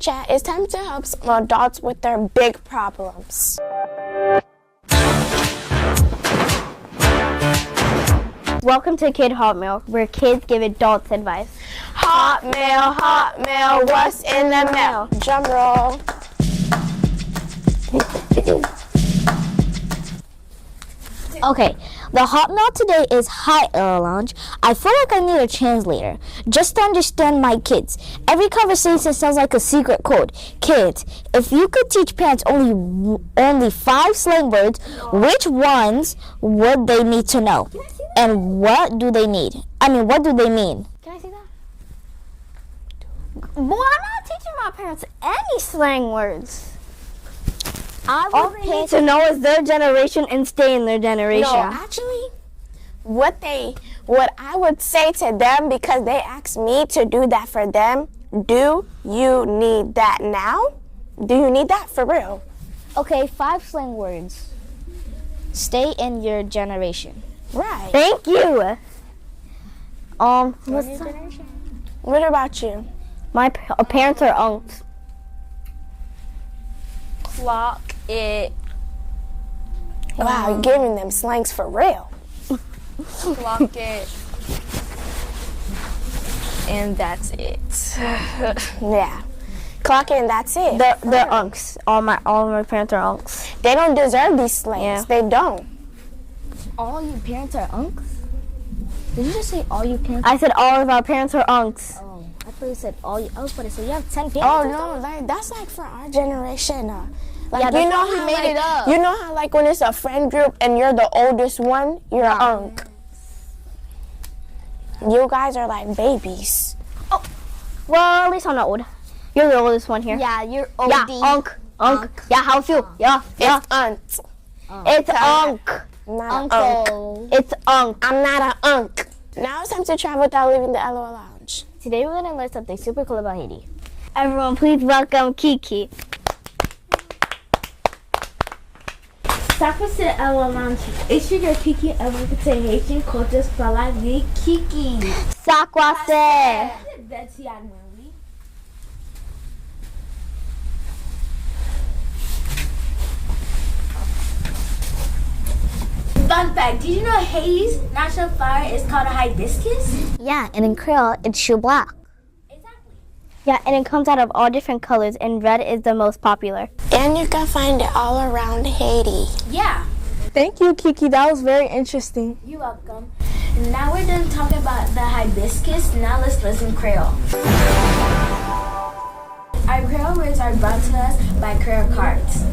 chat. It's time to help some adults with their big problems. Welcome to Kid Hotmail, where kids give adults advice. Hotmail, Hotmail, what's in the mail? Drum roll. Okay, the Hotmail today is Hi Lounge. I feel like I need a translator just to understand my kids. Every conversation sounds like a secret code. Kids, if you could teach parents only 5 slang words, which ones would they need to know? And what do they need? What do they mean? Can I see that? Boy, I'm not teaching my parents any slang words. All they need to know is their generation and stay in their generation. No, actually, what I would say to them, because they asked me to do that for them, do you need that now? Do you need that for real? Okay, 5 slang words. Stay in your generation. Right. Thank you. What about you? My parents are unks. Clock it. Wow, you're giving them slangs for real. Clock it. And that's it. Yeah. Clock it and that's it. They're unks. All my parents are unks. They don't deserve these slangs. Yeah. They don't. All your parents are unks? Did you just say all your parents? I said all of our parents are unks. Oh, I thought you said all. I was about to say you have 10 parents. Oh no, that's like for our generation. Yeah, you know how made it up. You know how like when it's a friend group and you're the oldest one, you're an unk. You guys are like babies. Oh, well at least I'm not old. You're the oldest one here. Yeah, you're old. Yeah, unk. Yeah, how you feel? Yeah. It's unk. It's unk. Not Uncle. It's unk. I'm not an unk. Now it's time to travel without leaving the LOL lounge. Today we're gonna learn something super cool about Haiti. Everyone, please welcome Kiki. Sakwa se LOL Lounge. It's your girl Kiki, and welcome to Haitian Culture Spotlight with Kiki. Sakwa se. Betsy Admirali. Fun fact, did you know Haiti's national flower is called a hibiscus? Yeah, and in Creole, it's chou blanc. Exactly. Yeah, and it comes out of all different colors, and red is the most popular. And you can find it all around Haiti. Yeah. Thank you, Kiki. That was very interesting. You're welcome. Now we're done talking about the hibiscus. Now let's listen Creole. Our Creole words are brought to us by Creole cards.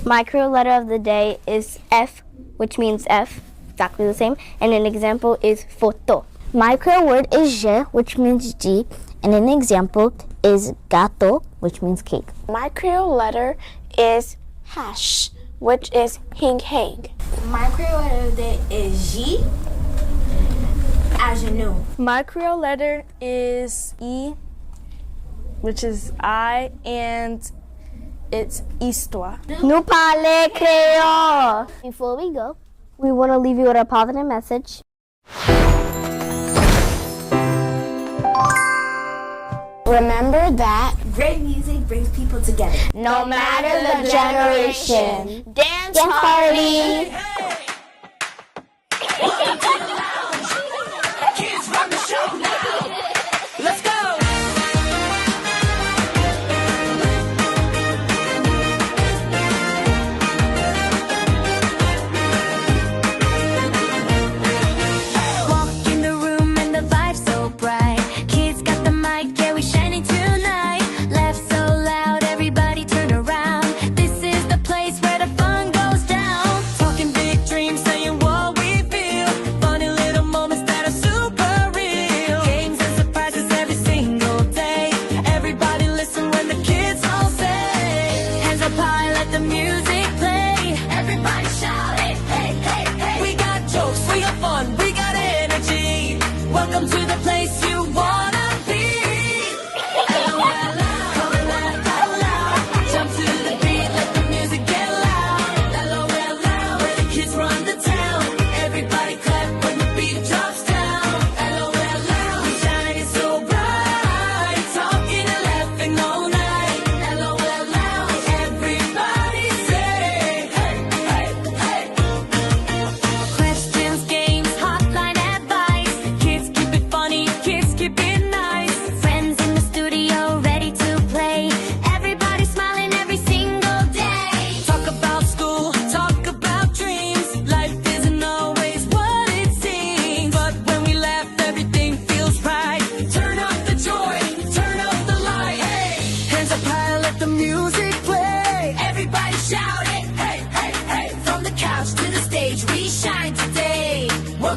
My Creole letter of the day is F, which means F, exactly the same, and an example is photo. My Creole word is je, which means G, and an example is gâteau, which means cake. My Creole letter is hash, which is hing hang. My Creole letter of the day is G, as you know. My Creole letter is E, which is I, and it's histoire. Nous parlons Creole. Before we go, we want to leave you with a positive message. Remember that Great music brings people together. no matter the generation, dance party. Kids run the show now. Let's go. Walk in the room and the vibe's so bright. Kids got the mic, yeah, we shining tonight. Laugh so loud, everybody turn around. This is the place where the fun goes down. Talking big dreams.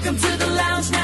Welcome to the lounge